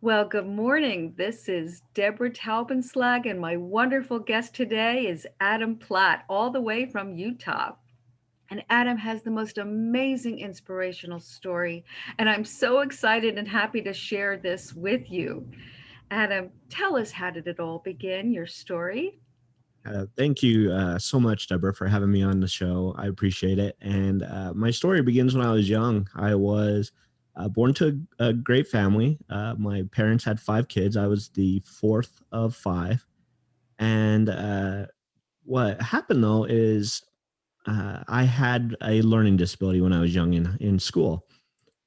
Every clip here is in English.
Well, good morning. This is Debra Taubenslag, and my wonderful guest today is Adam Platt, all the way from Utah. And Adam has the most amazing inspirational story, and I'm so excited and happy to share this with you. Adam, tell us, how did it all begin, your story? Thank you so much, Deborah, for having me on the show. I appreciate it. And my story begins when I was young. I was born to a great family. My parents had five kids. I was the fourth of five. And what happened though is I had a learning disability when I was young in school.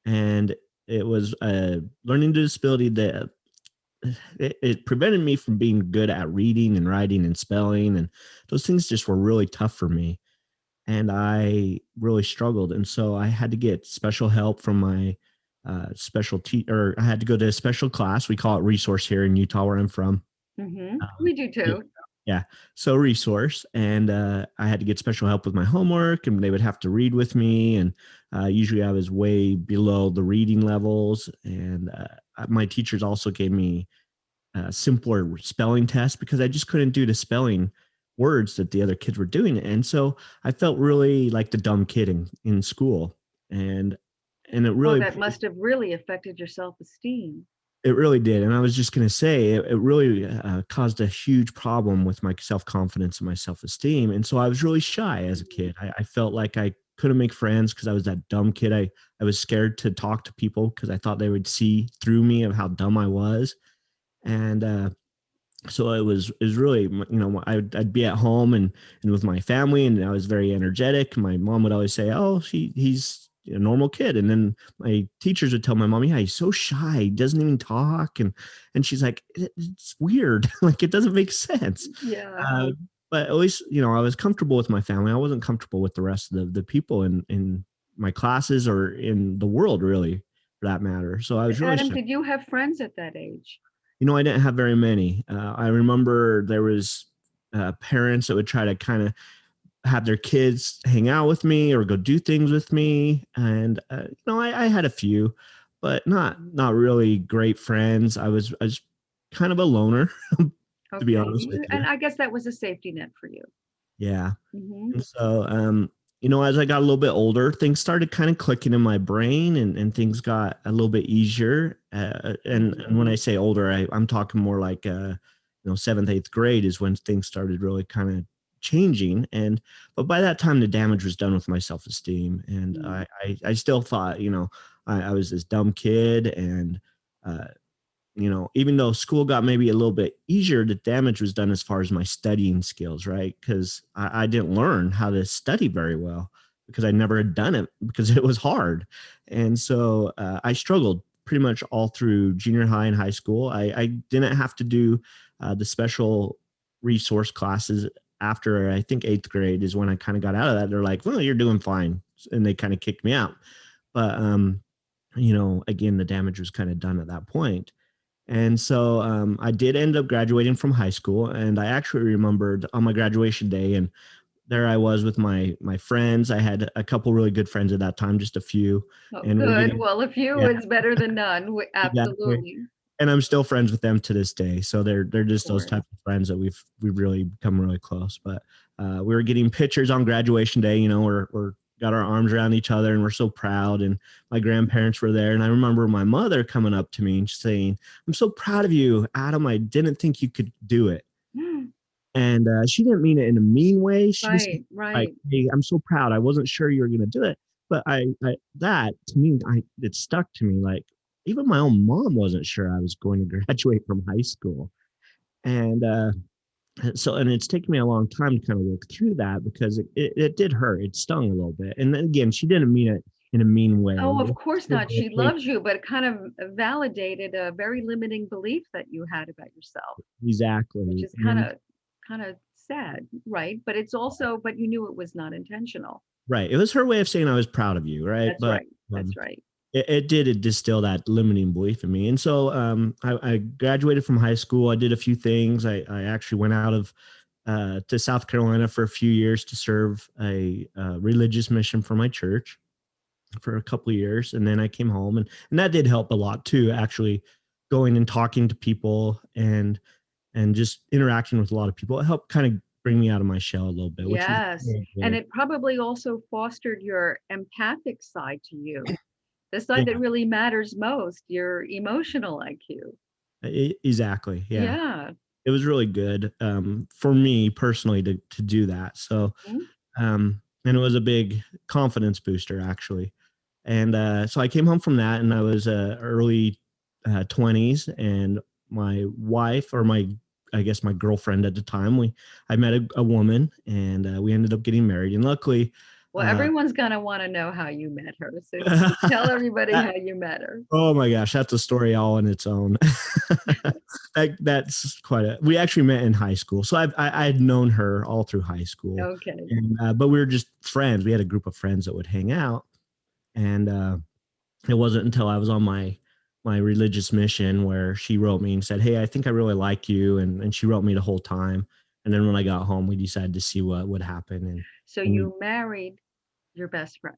And it was a learning disability that it prevented me from being good at reading and writing and spelling, and those things just were really tough for me, and I really struggled. And so I had to get special help from my or I had to go to a special class. We call it resource here in Utah, where I'm from. We do Yeah. too. Yeah. So resource. And I had to get special help with my homework, and they would have to read with me. And usually I was way below the reading levels. And my teachers also gave me simpler spelling tests because I just couldn't do the spelling words that the other kids were doing. And so I felt really like the dumb kid in school. And and Oh, that must have really affected your self-esteem. it really did. And I was just going to say, it really caused a huge problem with my self confidence and my self esteem. And so I was really shy as a kid. I felt like I couldn't make friends because I was that dumb kid. I was scared to talk to people because I thought they would see through me of how dumb I was. And so it was really, I'd be at home and with my family, and I was very energetic. My mom would always say, oh, he's a normal kid. And then my teachers would tell my mom, yeah, he's so shy, he doesn't even talk. And she's like, it's weird. Like, it doesn't make sense. Yeah. uh, but at least, I was comfortable with my family. I wasn't comfortable with the rest of the people in my classes or in the world, really, for that matter. So I was really Adam, shy. did you have friends at that age? I didn't have very many. I remember there was parents that would try to kind of have their kids hang out with me or go do things with me, and I had a few, but not really great friends. I was kind of a loner, to be Okay. honest with you. And I guess that was a safety net for you. Yeah. Hmm. And so, as I got a little bit older, things started kind of clicking in my brain, and things got a little bit easier. And when I say older, I'm talking more like, seventh, eighth grade is when things started really kind of changing. But by that time, the damage was done with my self-esteem. And I still thought, I was this dumb kid. And, even though school got maybe a little bit easier, the damage was done as far as my studying skills, right? Because I didn't learn how to study very well because I never had done it because it was hard. And so I struggled pretty much all through junior high and high school. I didn't have to do the special resource classes after, I think, eighth grade is when I kind of got out of that. They're like, well, you're doing fine. And they kind of kicked me out. But, again, the damage was kind of done at that point. And so I did end up graduating from high school, and I actually remembered on my graduation day, and there I was with my friends. I had a couple really good friends at that time, just a few, Oh, and we're good. getting, Well, a few yeah, is better than none. exactly. Absolutely. And I'm still friends with them to this day. So they're Of just those course. type of friends that we've really become really close. But we were getting pictures on graduation day. We're got our arms around each other, and we're so proud. And my grandparents were there, and I remember my mother coming up to me and saying, "I'm so proud of you, Adam. I didn't think you could do it." And she didn't mean it in a mean way. She just Right, like, right. "Hey, I'm so proud. I wasn't sure you were going to do it." But I that to me, it stuck to me. Like, even my own mom wasn't sure I was going to graduate from high school. And and it's taken me a long time to kind of work through that because it did hurt. It stung a little bit. And then again, she didn't mean it in a mean way. Oh, It of was course still not. a She thing. loves you, but it kind of validated a very limiting belief that you had about yourself, which Exactly. is And kind of sad, right? But it's also, but you knew it was not intentional. right. It was her way of saying I was proud of you, right? That's But right. um, That's right. it did distill that limiting belief in me. And so I graduated from high school. I did a few things. I actually went out of to South Carolina for a few years to serve a religious mission for my church for a couple of years, and then I came home, and that did help a lot too. Actually, going and talking to people and just interacting with a lot of people. It helped kind of bring me out of my shell a little bit, which was Yes. really And good. it probably also fostered your empathic side to you, the side that Yeah, really matters most, your emotional IQ. exactly. Yeah, Yeah. it was really good for me personally to do that. So Mhm. and it was a big confidence booster actually. And so I came home from that, and I was early 20s, and my wife, or my, I guess my girlfriend at the time, I met a woman, and we ended up getting married. And luckily, Well, uh, everyone's gonna wanna know how you met her. So tell everybody that, how you met her. oh my gosh, that's a story all on its own. That's quite a. We actually met in high school, so I had known her all through high school, Okay. and but we were just friends. We had a group of friends that would hang out, and it wasn't until I was on my religious mission where she wrote me and said, "Hey, I think I really like you," and she wrote me the whole time. And then when I got home, we decided to see what would happen, So and we you married your best friend.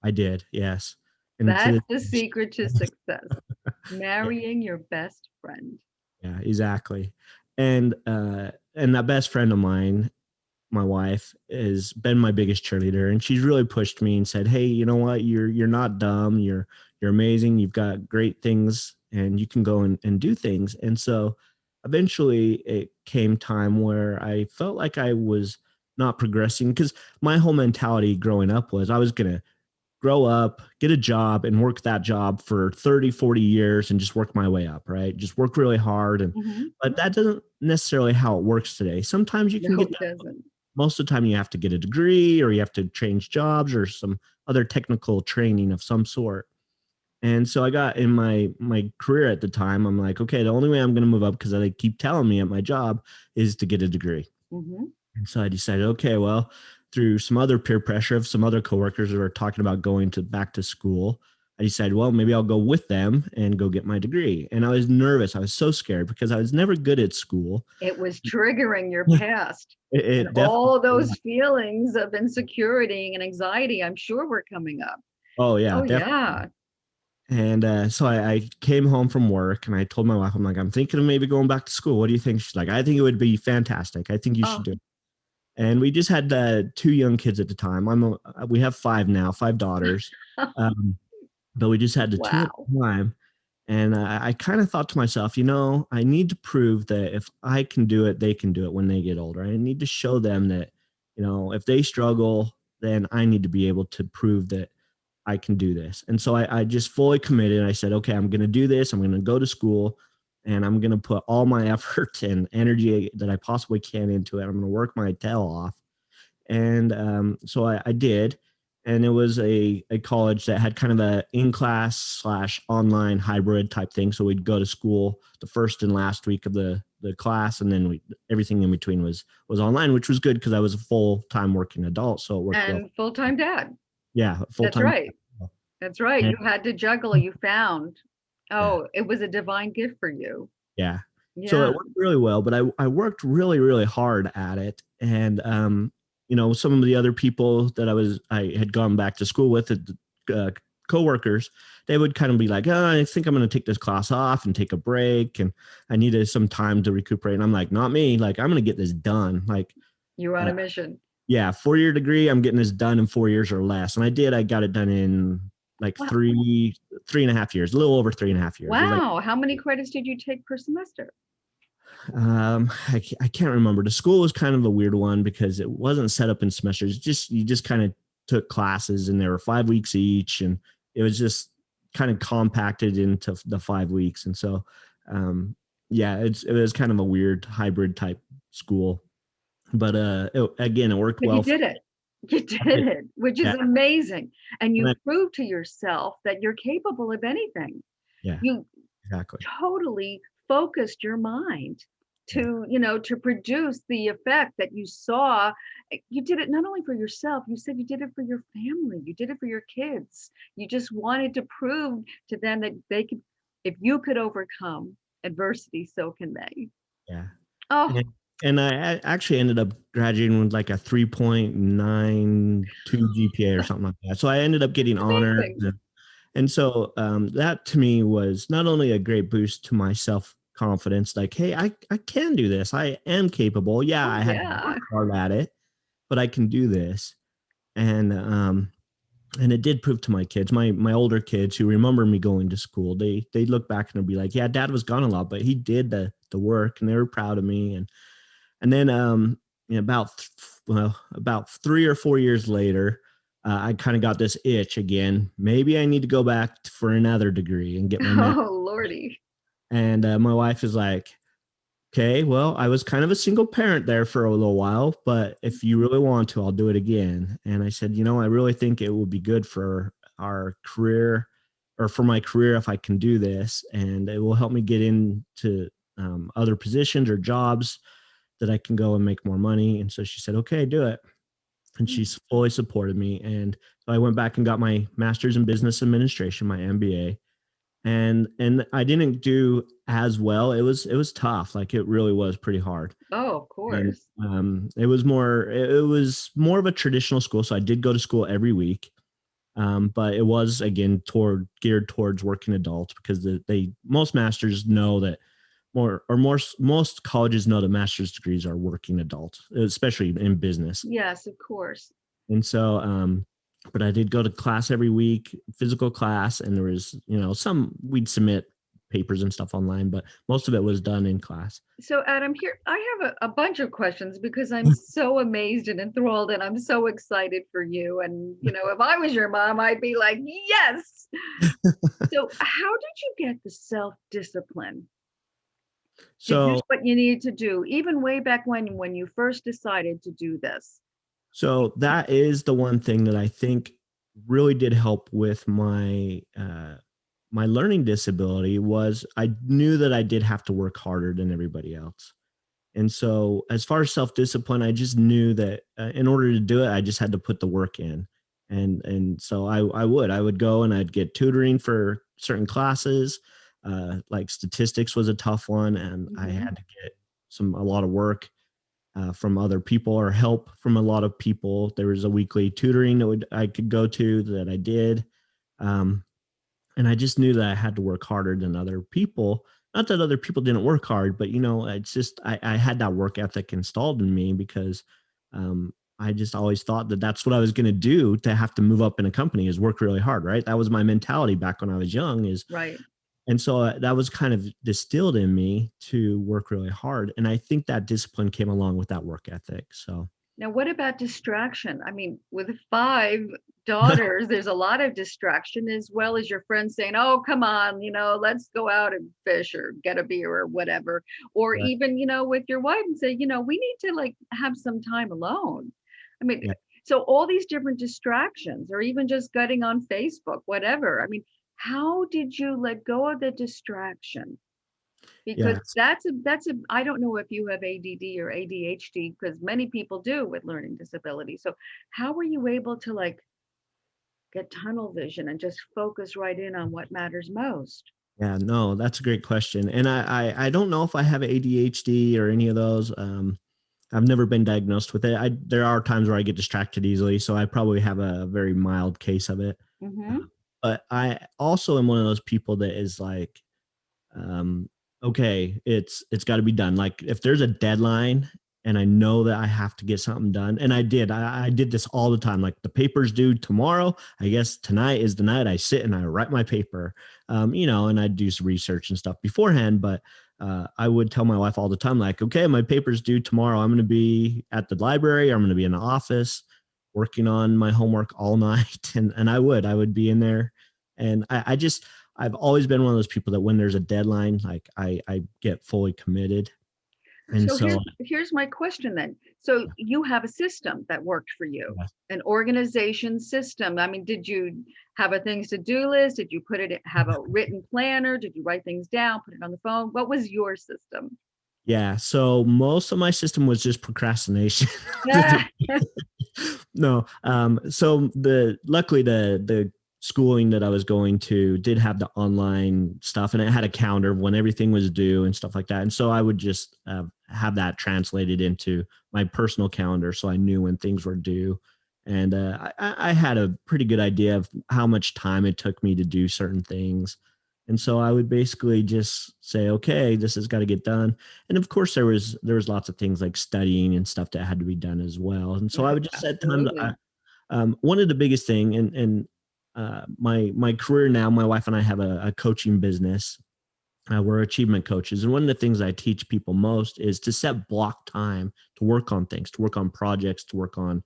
I did, yes. And to That's this, the secret to success. yeah, Marrying your best friend. yeah, exactly. And that best friend of mine, my wife, has been my biggest cheerleader, and she's really pushed me and said, "Hey, you know what? You're not dumb. You're amazing. You've got great things, and you can go and do things." And so eventually it came time where I felt like I was not progressing, because my whole mentality growing up was I was going to grow up, get a job, and work that job for 30, 40 years and just work my way up, right? Just work really hard. And Mhm. but that doesn't necessarily how it works today. Sometimes you can No, get it that. doesn't. Most of the time you have to get a degree, or you have to change jobs, or some other technical training of some sort. And so I got in my career at the time, I'm like, okay, the only way I'm going to move up, because they keep telling me at my job, is to get a degree. Mhm. And so I decided, okay, well, through some other peer pressure of some other coworkers who were talking about going to back to school, I decided, well, maybe I'll go with them and go get my degree. And I was nervous. I was so scared because I was never good at school. It was triggering your past, and It definitely, all yeah. those feelings of insecurity and anxiety, I'm sure, were coming up. Oh yeah, Oh, definitely. yeah. And so I came home from work and I told my wife, I'm like, I'm thinking of maybe going back to school. What do you think? She's like, I think it would be fantastic. I think you should Oh, do it. And we just had two young kids at the time. We have five now, five daughters. Um, but we just had the two at wow. the time. And I kind of thought to myself, I need to prove that if I can do it, they can do it when they get older. I need to show them that, if they struggle, then I need to be able to prove that I can do this. And so I just fully committed. I said, okay, I'm going to do this. I'm going to go to school, and I'm going to put all my effort and energy that I possibly can into it. I'm going to work my tail off. And so I did. And it was a college that had kind of a in-class slash online hybrid type thing. So we'd go to school the first and last week of the class, and then everything in between was online, which was good because I was a full-time working adult. So it worked well. And full-time dad. Yeah, That's full-time. right. That's right. And You had to juggle. You found. yeah, Oh, it was a divine gift for you. yeah. So Yeah. it worked really well, but I worked really, really hard at it. And some of the other people that I had gone back to school with, uh, coworkers, they would kind of be like, oh, I think I'm going to take this class off and take a break, and I needed some time to recuperate. And I'm like, not me. Like, I'm going to get this done. Like, You were on uh, a mission. yeah, 4 year degree. I'm getting this done in 4 years or less. And I did. I got it done in like Wow. 3.5 years, a little over 3.5 years. It was like, Wow. How many credits did you take per semester? I can't remember. The school was kind of a weird one because it wasn't set up in semesters. You just kind of took classes, and there were 5 weeks each, and it was just kind of compacted into the 5 weeks. And so, um, yeah, it was kind of a weird hybrid type school. But again, it worked But you well for did it. You I did did. it, which is Yeah, amazing. And and you proved to yourself that you're capable of anything. yeah, You exactly. totally focused your mind Yeah, to produce the effect that you saw. You did it not only for yourself, you said you did it for your family, you did it for your kids. You just wanted to prove to them that they could, if you could overcome adversity, so can they. yeah. Oh, And I actually ended up graduating with like a 3.92 GPA or something like that. So I ended up getting honors. amazing. And so that to me was not only a great boost to my self confidence, like, hey, I can do this. I am capable. Yeah, Oh, I had to work yeah. hard at it, but I can do this. And and it did prove to my kids, my older kids who remember me going to school, they look back and they'll be like, yeah, dad was gone a lot, but he did the work, and they were proud of me. And then about 3 or 4 years later, I kind of got this itch again. Maybe I need to go back for another degree and get my math. Oh, Lordy. And my wife is like, okay, well, I was kind of a single parent there for a little while, but if you really want to, I'll do it again. And I said, I really think it would be good for our career, or for my career, if I can do this, and it will help me get into other positions or jobs that I can go and make more money. And so she said, okay, do it. And she's fully supported me. And so I went back and got my master's in business administration, my MBA. And I didn't do as well. It was tough. Like, it really was pretty hard. Oh, of And course. it was more of a traditional school. So I did go to school every week. But it was, again, geared towards working adults, because most masters know that most colleges know that master's degrees are working adults, especially in business. Yes, of course. And so, but I did go to class every week, physical class, and there was, some we'd submit papers and stuff online, but most of it was done in class. So, Adam, here I have a bunch of questions because I'm so amazed and enthralled, and I'm so excited for you. And, if I was your mom, I'd be like, yes. So, how did you get the self-discipline to do So, what you needed to do, even way back when you first decided to do this? so that is the one thing that I think really did help with my learning disability. Was I knew that I did have to work harder than everybody else. And so, as far as self discipline, I just knew that in order to do it, I just had to put the work in. And so I would go and I'd get tutoring for certain classes. Like statistics was a tough one, and I Hmm. had to get a lot of work from other people, or help from a lot of people. There was a weekly tutoring that I could go to, that I did. Um, and I just knew that I had to work harder than other people. Not that other people didn't work hard, but it's just I had that work ethic installed in me, because I just always thought that that's what I was going to do to have to move up in a company, is work really hard, right? That was my mentality back when I was young. Right. And so that was kind of distilled in me to work really hard, and I think that discipline came along with that work ethic. So Now, what about distraction? I mean, with 5 daughters, there's a lot of distraction, as well as your friends saying, "Oh, come on, let's go out and fish or get a beer or whatever." Or right. even, with your wife and say, "We need to like have some time alone." I mean, Yeah. so all these different distractions, or even just getting on Facebook, whatever. I mean, how did you let go of the distraction? Because Yeah. that's a I don't know if you have ADD or ADHD, because many people do with learning disability. So how were you able to like get tunnel vision and just focus right in on what matters most? Yeah, no, that's a great question. And I don't know if I have ADHD or any of those. I've never been diagnosed with it. There are times where I get distracted easily, so I probably have a very mild case of it. Hmm. But I also am one of those people that is like, um, okay, it's got to be done. Like, if there's a deadline and I know that I have to get something done, and I did this all the time. Like, the paper's due tomorrow. I guess tonight is the night I sit and I write my paper, and I do some research and stuff beforehand. But I would tell my wife all the time, like, okay, my paper's due tomorrow. I'm going to be at the library. I'm going to be in the office working on my homework all night. And I would be in there. And I've always been one of those people that when there's a deadline, like I get fully committed. And So so here's my question then. So you have a system that worked for you, yeah. an organization system. I mean, did you have a things to do list? Did you have a written planner? Did you write things down, put it on the phone? What was your system? Yeah. So most of my system was just procrastination. Yeah. No. So luckily the schooling that I was going to did have the online stuff, and it had a calendar of when everything was due and stuff like that. And so I would just have that translated into my personal calendar, so I knew when things were due. And I had a pretty good idea of how much time it took me to do certain things. And so I would basically just say, okay, this has got to get done. And of course, there was lots of things like studying and stuff that had to be done as well. And so I would just set time to, Absolutely. one of the biggest thing, and my career now, my wife and I have a coaching business. We're achievement coaches, and one of the things I teach people most is to set block time to work on things, to work on projects, to work on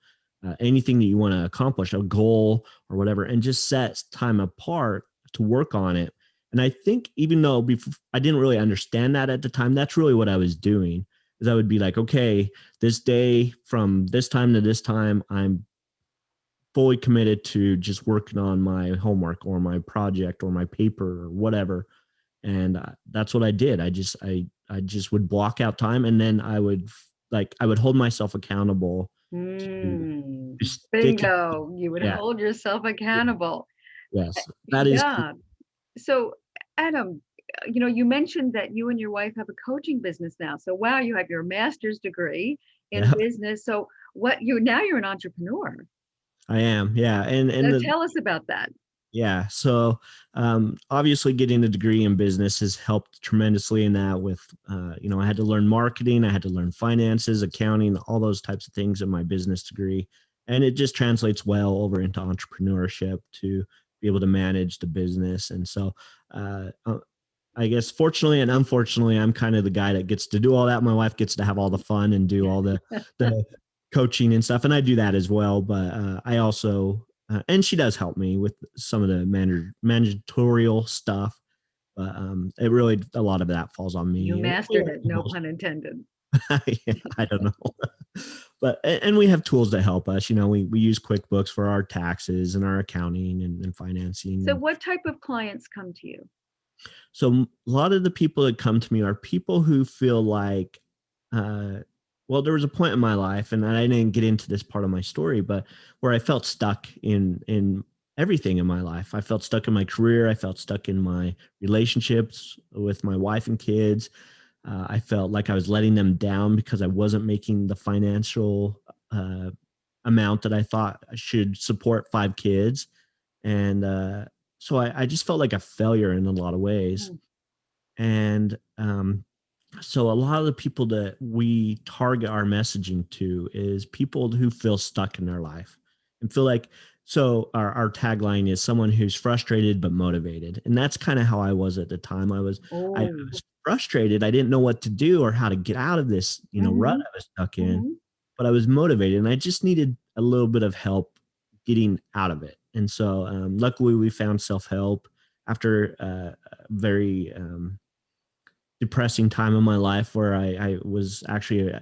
anything that you want to accomplish, a goal or whatever, and just set time apart to work on it. And I think even though I didn't really understand that at the time, that's really what I was doing. Is I would be like, okay, this day from this time to this time, I'm fully committed to just working on my homework or my project or my paper or whatever. And that's what I did. I just would block out time, and then I would hold myself accountable to, Mm, to stick. bingo. You would Yeah, hold yourself accountable. yes, that is key. Yeah. So, Adam, you mentioned that you and your wife have a coaching business now. So, wow, you have your master's degree in Yeah, business. So, you're an entrepreneur. I am. Yeah, and So, the tell us about that. yeah. So obviously, getting a degree in business has helped tremendously in that. With I had to learn marketing, I had to learn finances, accounting, all those types of things in my business degree, and it just translates well over into entrepreneurship to be able to manage the business. And so, I guess fortunately and unfortunately, I'm kind of the guy that gets to do all that. My wife gets to have all the fun and do all the coaching and stuff, and I do that as well. But I also and she does help me with some of the managerial stuff. But it really a lot of that falls on You me, and mastered it, no pun intended. I don't know. But and we have tools that help us. We use QuickBooks for our taxes and our accounting and financing. So, And what type of clients come to you? so a lot of the people that come to me are people who feel like, uh, well, there was a point in my life, and I didn't get into this part of my story, but where I felt stuck in everything in my life. I felt stuck in my career. I felt stuck in my relationships with my wife and kids. I felt like I was letting them down because I wasn't making the financial amount that I thought I should support 5 kids. And so I just felt like a failure in a lot of ways. Mm. And so a lot of the people that we target our messaging to is people who feel stuck in their life and feel like, so our tagline is someone who's frustrated but motivated. And that's kind of how I was at the time. I Oh, was frustrated. I didn't know what to do or how to get out of this, rut hmm I was stuck in, hmm but I was motivated and I just needed a little bit of help getting out of it. And so luckily we found self-help after a very depressing time in my life where I was actually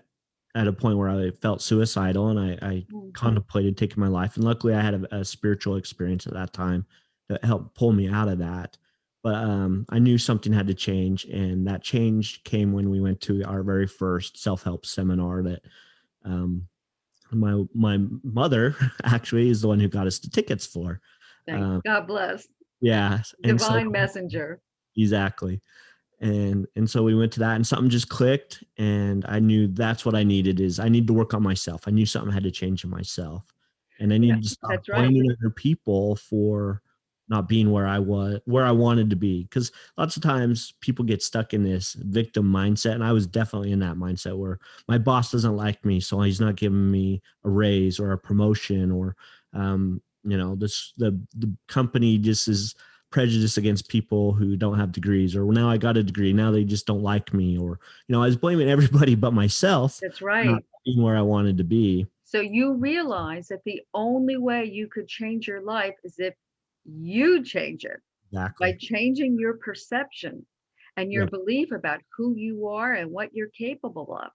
at a point where I felt suicidal, and I contemplated taking my life. And luckily, I had a spiritual experience at that time that helped pull me out of that. But I knew something had to change, and that change came when we went to our very first self help seminar that um, my mother actually is the one who got us the tickets for. thank Um, God bless. yeah, and so Divine messenger. exactly. And so we went to that, and something just clicked, and I knew that's what I needed. Is I need to work on myself. I knew something had to change in myself, and I Yeah, needed to stop that's right. blaming other people for not being where I wanted to be. Because lots of times people get stuck in this victim mindset, and I was definitely in that mindset where my boss doesn't like me, so he's not giving me a raise or a promotion, or the company just is prejudice against people who don't have degrees, or now I got a degree, now they just don't like me, or I was blaming everybody but myself That's for not right. being where I wanted to be. So you realize that the only way you could change your life is if you change it by Exactly. changing your perception and your Yeah, belief about who you are and what you're capable of.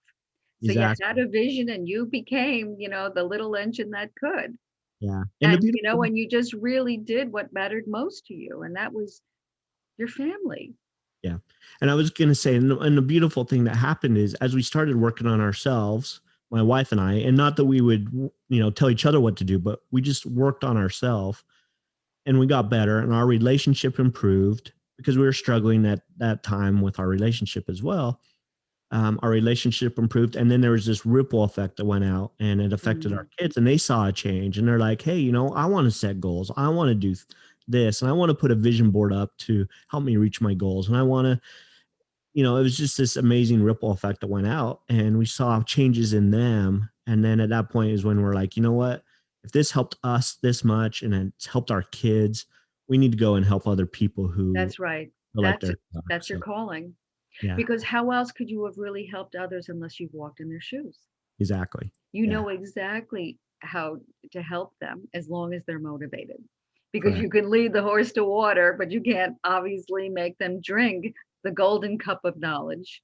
So you had exactly. a vision and you became, the little engine that could. Yeah, and the And, beautiful. when you just really did what mattered most to you, and that was your family. Yeah, and I was going to say, and the beautiful thing that happened is as we started working on ourselves, my wife and I, and not that we would tell each other what to do, but we just worked on ourselves, and we got better, and our relationship improved because we were struggling at that time with our relationship as well. our relationship improved. And then there was this ripple effect that went out, and it affected our Mm, kids, and they saw a change, and they're like, hey, I want to set goals. I want to do this, and I want to put a vision board up to help me reach my goals. And I want to, it was just this amazing ripple effect that went out, and we saw changes in them. And then at that point is when we're like, you know what? If this helped us this much and it's helped our kids, we need to go and help other people who that's right. feel like That's they're stuck. that's your So calling. yeah, Because how else could you have really helped others unless you've walked in their shoes? exactly. You Yeah, know exactly how to help them as long as they're motivated. Because you correct. can lead the horse to water, but you can't obviously make them drink the golden cup of knowledge.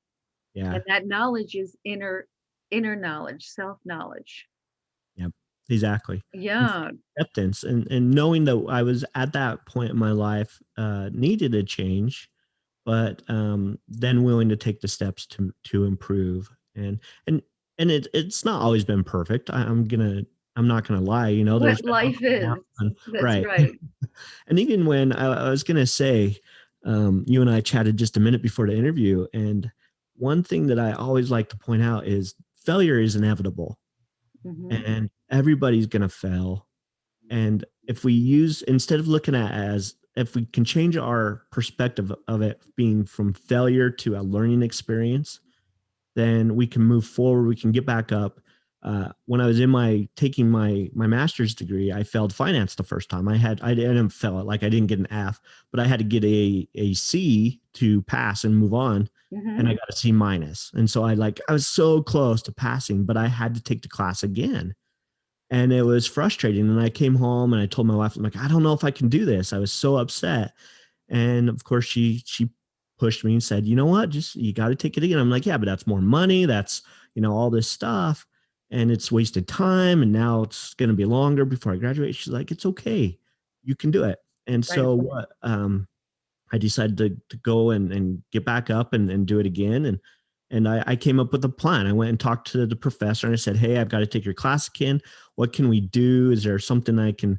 Yeah. And that knowledge is inner knowledge, self-knowledge. Yep, exactly. And Yeah, acceptance, and knowing that I was at that point in my life, needed a change, but then willing to take the steps to improve. And it's not always been perfect. I'm not gonna lie. There's what been ups life and downs, is. That's right. right. And even when I was gonna say, you and I chatted just a minute before the interview, and one thing that I always like to point out is failure is inevitable, Hmm. and everybody's going to fail. And if we use, instead of looking at as, if we can change our perspective of it being from failure to a learning experience, then we can move forward. We can get back up. When I was taking my master's degree, I failed finance the first time. I didn't fail it, like I didn't get an F, but I had to get a C to pass and move on, and Hmm. I got a C minus. And so I was so close to passing, but I had to take the class again, and it was frustrating. And I came home and I told my wife, I'm like, I don't know if I can do this. I was so upset. And of course she pushed me and said, you know what, just, you got to take it again. I'm like, yeah, but that's more money. That's, all this stuff, and it's wasted time. And now it's going to be longer before I graduate. She's like, it's okay. You can do it. And Right. so what, I decided to go and get back up and do it again. And I came up with a plan. I went and talked to the professor and I said, hey, I've got to take your class again. What can we do? Is there something I can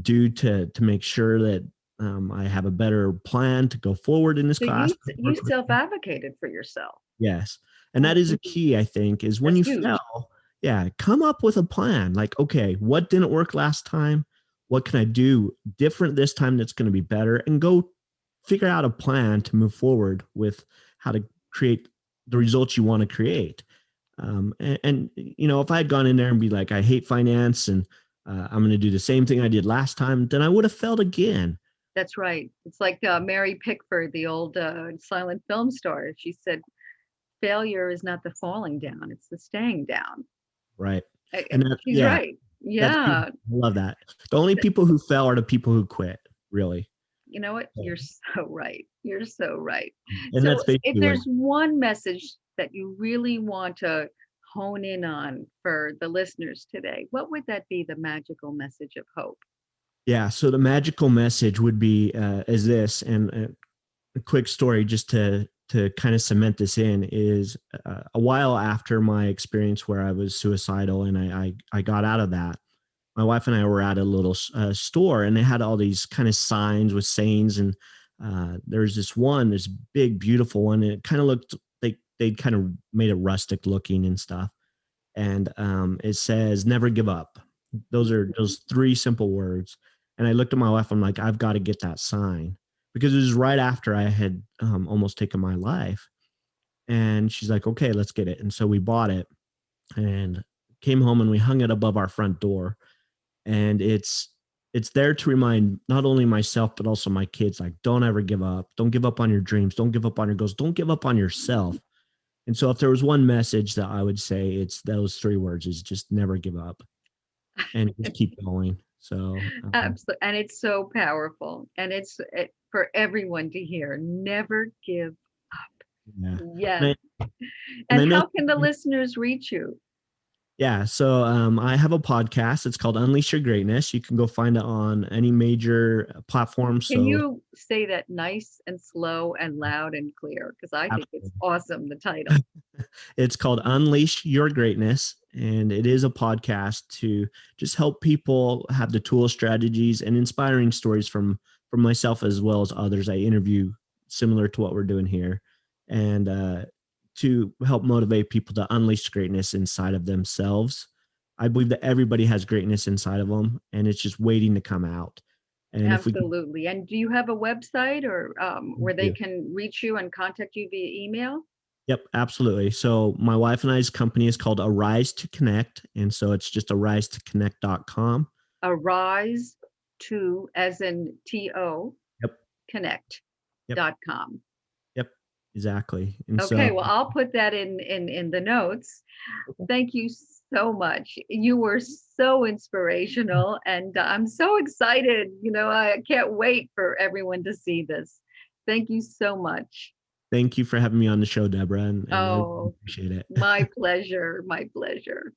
do to make sure that I have a better plan to go forward in this So class? you self-advocated for yourself. Yes. And that is Mhm. a key, I think, is when That's you huge. fail, yeah, come up with a plan. Like, okay, what didn't work last time? What can I do different this time that's going to be better? And go figure out a plan to move forward with how to create the results you want to create. If I had gone in there and be like, I hate finance, and I'm going to do the same thing I did last time, then I would have failed again. That's right. It's like Mary Pickford, the old silent film star. She said, "Failure is not the falling down; it's the staying down." Right. And that, She's yeah, right. that's beautiful. Yeah. I love that. The only people who fail are the people who quit, really. You know what? You're so right. You're so right. And So, that's if basically what, there's one message that you really want to hone in on for the listeners today, what would that be? The magical message of hope. yeah. So the magical message would be is this, and a quick story just to kind of cement this in is a while after my experience where I was suicidal and I got out of that. My wife and I were at a little store, and they had all these kind of signs with sayings, and there's this big, beautiful one. And it kind of looked like they kind of made it rustic looking and stuff. And it says, "Never give up." Those are those three simple words. And I looked at my wife. I'm like, I've got to get that sign, because it was right after I had almost taken my life. And she's like, okay, let's get it. And so we bought it and came home and we hung it above our front door. And it's there to remind not only myself but also my kids, like, don't ever give up. Don't give up on your dreams. Don't give up on your goals. Don't give up on yourself. And so if there was one message that I would say, it's those three words: is just never give up and just keep going. So Absolutely. And it's so powerful. And for everyone to hear. Never give up. yeah. Yes. And And I know, how can the listeners reach you? yeah. So I have a podcast. It's called Unleash Your Greatness. You can go find it on any major platform. Can So you say that nice and slow and loud and clear? Because I think it's absolutely. awesome, the title. It's called Unleash Your Greatness, and it is a podcast to just help people have the tools, strategies, and inspiring stories from myself as well as others I interview, similar to what we're doing here, and to help motivate people to unleash greatness inside of themselves. I believe that everybody has greatness inside of them, and it's just waiting to come out. And if we can Absolutely. And do you have a website or where they do. can reach you and contact you via email? Yep, absolutely. So my wife and I's company is called Arise to Connect. And so it's just arisetoconnect.com. Arise to, as in TO, Yep. Yep. connect.com. Yep. Exactly. And so Okay, well, I'll put that in the notes. Thank you so much. You were so inspirational, and I'm so excited. I can't wait for everyone to see this. Thank you so much. thank you for having me on the show, Deborah. And I really Oh, appreciate it. my pleasure. My pleasure.